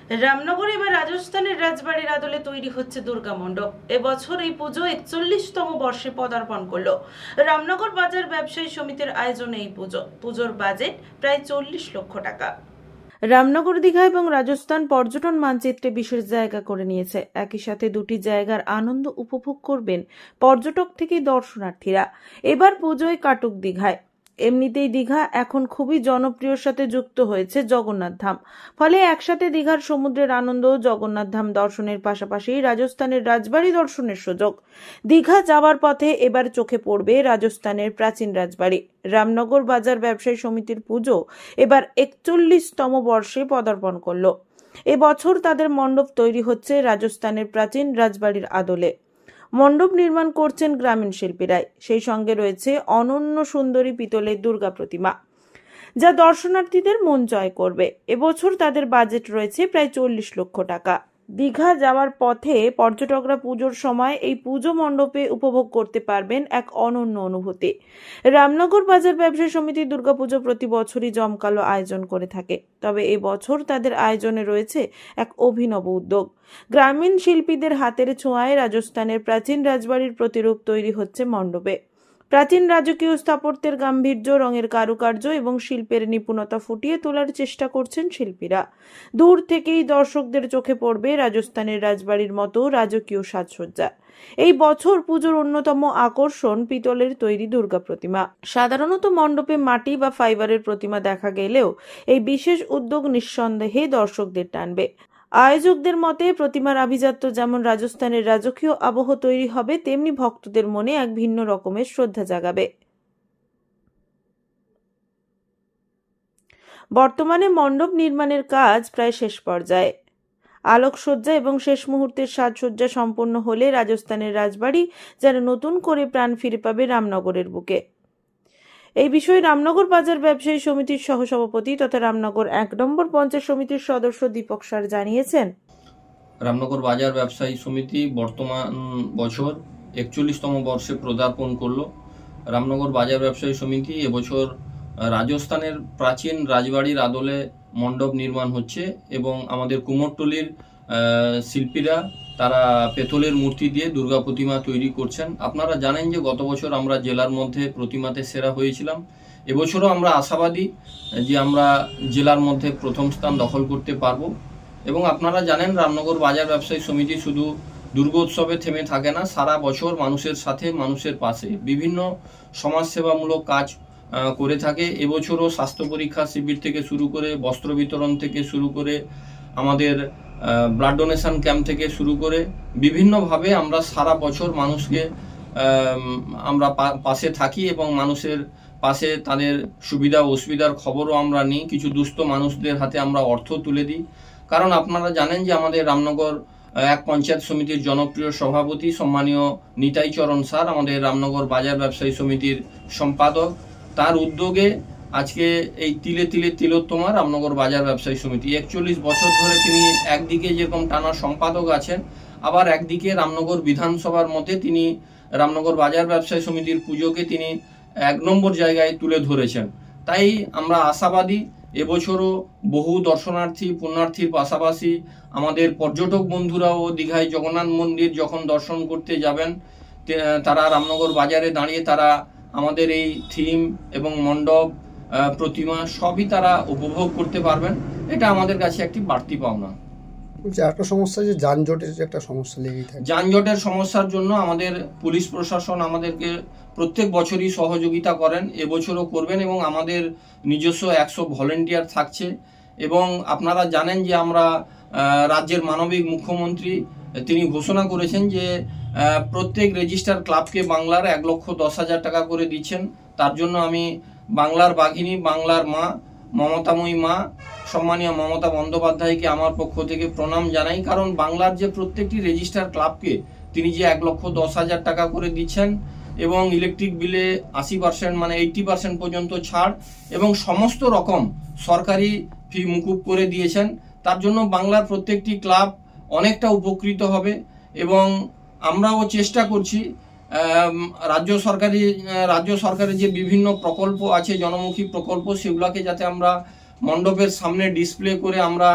রামনগর এবার রাজস্থানের রাজবাড়ির আদলে তৈরি হচ্ছে দুর্গা মণ্ডপ। এবছর এই পুজো ৪১তম বর্ষে পদার্পণ করলো। রামনগর বাজার ব্যবসায়ী সমিতির আয়োজনে এই পুজোর বাজেট প্রায় ৪০ লক্ষ টাকা। রামনগর দীঘা এবং রাজস্থান পর্যটন মানচিত্রে বিশেষ জায়গা করে নিয়েছে। একই সাথে দুটি জায়গার আনন্দ উপভোগ করবেন পর্যটক থেকে দর্শনার্থীরা। এবার পুজোয় কাটুক দীঘায়। এমনিতেই দীঘা এখন খুবই জনপ্রিয়র সাথে যুক্ত হয়েছে জগন্নাথ ধাম। ফলে একসাথে দীঘার সমুদ্রের আনন্দ ও জগন্নাথ ধাম দর্শনের পাশাপাশি রাজস্থানের রাজবাড়ি দর্শনের সুযোগ। দীঘা যাওয়ার পথে এবার চোখে পড়বে রাজস্থানের প্রাচীন রাজবাড়ি। রামনগর বাজার ব্যবসায়ী সমিতির পুজো এবার ৪১তম বর্ষে পদার্পণ করলো। এবছর তাদের মণ্ডপ তৈরি হচ্ছে রাজস্থানের প্রাচীন রাজবাড়ির আদলে। মণ্ডপ নির্মাণ করছেন গ্রামীণ শিল্পীরাই। সেই সঙ্গে রয়েছে অনন্য সুন্দরী পিতলের দুর্গা প্রতিমা, যা দর্শনার্থীদের মন জয় করবে। এবছর তাদের বাজেট রয়েছে প্রায় ৪০ লক্ষ টাকা। দীঘা যাওয়ার পথে পর্যটকরা পুজোর সময় এই পুজো মণ্ডপে উপভোগ করতে পারবেন এক অনন্য অনুভূতি। রামনগর বাজার ব্যবসায়ী সমিতি দুর্গাপুজো প্রতি বছরই জমকালো আয়োজন করে থাকে, তবে এই বছর তাদের আয়োজনে রয়েছে এক অভিনব উদ্যোগ। গ্রামীণ শিল্পীদের হাতের ছোঁয়ায় রাজস্থানের প্রাচীন রাজবাড়ির প্রতিরূপ তৈরি হচ্ছে মণ্ডপে। প্রাচীন রাজকীয় স্থাপত্যের গাম্ভীর্য, রঙের কারুকার্য এবং শিল্পের নিপুণতা ফুটিয়ে তোলার চেষ্টা করছেন শিল্পীরা। দূর থেকেই দর্শকদের চোখে পড়বে রাজস্থানের রাজবাড়ির মতো রাজকীয় সাজসজ্জা। এই বছর পুজোর অন্যতম আকর্ষণ পিতলের তৈরি দুর্গা প্রতিমা। সাধারণত মণ্ডপে মাটি বা ফাইবারের প্রতিমা দেখা গেলেও এই বিশেষ উদ্যোগ নিঃসন্দেহে দর্শকদের টানবে। আয়োজকদের মতে প্রতিমার আভিজাত্য যেমন রাজস্থানের রাজকীয় আবহ তৈরি হবে, তেমনি ভক্তদের মনে এক ভিন্ন রকমের শ্রদ্ধা জাগাবে। বর্তমানে মণ্ডপ নির্মাণের কাজ প্রায় শেষ পর্যায়ে। আলোকসজ্জা এবং শেষ মুহূর্তের সাজসজ্জা সম্পন্ন হলে রাজস্থানের রাজবাড়ি যেন নতুন করে প্রাণ ফিরে পাবে রামনগরের বুকে। এই বিষয়ে রামনগর বাজার ব্যবসায়ী সমিতির সহসভাপতি তথা রামনগর ১ নম্বর পঞ্চায়েত সমিতির সদস্য দীপক সার জানিয়েছেন, রামনগর বাজার ব্যবসায়ী সমিতি বর্তমান বছর ৪১তম বর্ষে পদার্পণ করলো। রামনগর বাজার ব্যবসায়ী সমিতি এবছর রাজস্থানের প্রাচীন রাজবাড়ির আদলে মণ্ডপ নির্মাণ হচ্ছে এবং আমাদের কুমোরটুলির শিল্পীরা তারা পেতলের মূর্তি দিয়ে দুর্গা প্রতিমা তৈরি করছেন। আপনারা জানেন যে গত বছর আমরা জেলার মধ্যে প্রতিমাতে সেরা হয়েছিলাম। এবছরও আমরা আশাবাদী যে আমরা জেলার মধ্যে প্রথম স্থান দখল করতে পারবো। এবং আপনারা জানেন রামনগর বাজার ব্যবসায়ী সমিতি শুধু দুর্গোৎসবে থেমে থাকে না, সারা বছর মানুষের সাথে মানুষের পাশে বিভিন্ন সমাজসেবামূলক কাজ করে থাকে। এবছরও স্বাস্থ্য পরীক্ষা শিবির থেকে শুরু করে বস্ত্র বিতরণ থেকে শুরু করে আমাদের ব্লাড ডোনেশন ক্যাম্প থেকে শুরু করে বিভিন্নভাবে আমরা সারা বছর মানুষকে আমরা পাশে থাকি এবং মানুষের পাশে তাদের সুবিধা অসুবিধার খবরও আমরা নিই। কিছু দুস্থ মানুষদের হাতে আমরা অর্থ তুলে দিই। কারণ আপনারা জানেন যে আমাদের রামনগর ১ পঞ্চায়েত সমিতির জনপ্রিয় সভাপতি সম্মানীয় নিতাই চরণ স্যার আমাদের রামনগর বাজার ব্যবসায়ী সমিতির সম্পাদক, তার উদ্যোগে আজকে এই তিলে তিলে তিলোত্তমা রামনগর বাজার ব্যবসায়ী সমিতি ৪১ বছর ধরে তিনি একদিকে যেরকম টানা সম্পাদক আছেন, আবার একদিকে রামনগর বিধানসভার মধ্যে তিনি রামনগর বাজার ব্যবসায়ী সমিতির পুজোকে তিনি ১ নম্বর জায়গায় তুলে ধরেছেন। তাই আমরা আশাবাদী এবছরও বহু দর্শনার্থী পুণ্যার্থীর পাশাপাশি আমাদের পর্যটক বন্ধুরাও দীঘায় জগন্নাথ মন্দির যখন দর্শন করতে যাবেন তারা রামনগর বাজারে দাঁড়িয়ে তারা আমাদের এই থিম এবং মণ্ডপ প্রতিমা সবই তারা উপভোগ করতে পারবেন। এটা আমাদের কাছে একটি বাড়তি পাওনা। একটা সমস্যা যে যানজটের যে একটা সমস্যা লেগেই থাকে। যানজটের সমস্যার জন্য আমাদের পুলিশ প্রশাসন আমাদেরকে প্রত্যেক বছরই সহযোগিতা করেন, এবছরও করবেন এবং আমাদের নিজস্ব ১০০ ভলেন্টিয়ার থাকছে। এবং আপনারা জানেন যে আমরা রাজ্যের মানবিক মুখ্যমন্ত্রী তিনি ঘোষণা করেছেন যে প্রত্যেক রেজিস্টার ক্লাবকে বাংলার ১,১০,০০০ টাকা করে দিচ্ছেন। তার জন্য আমি বাংলার বাঘিনী, বাংলার মা, মমতাময়ী মা সম্মানীয় মমতা বন্দ্যোপাধ্যায়কে আমার পক্ষ থেকে প্রণাম জানাই। কারণ বাংলার যে প্রত্যেকটি রেজিস্টার ক্লাবকে তিনি যে ১,১০,০০০ টাকা করে দিচ্ছেন এবং ইলেকট্রিক বিলে ৮০% মানে 80% পর্যন্ত ছাড় এবং সমস্ত রকম সরকারি ফি মুকুব করে দিয়েছেন, তার জন্য বাংলার প্রত্যেকটি ক্লাব অনেকটা উপকৃত হবে। এবং আমরাও চেষ্টা করছি রাজ্য সরকারের যে বিভিন্ন প্রকল্প আছে জনমুখী প্রকল্প সেগুলোকে যাতে আমরা মণ্ডপের সামনে ডিসপ্লে করে আমরা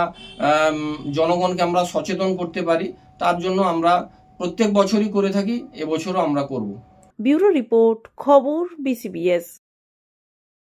জনগণকে আমরা সচেতন করতে পারি, তার জন্য আমরা প্রত্যেক বছরই করে থাকি, এবছরও আমরা করব। ব্যুরো রিপোর্ট, খবর BCBS।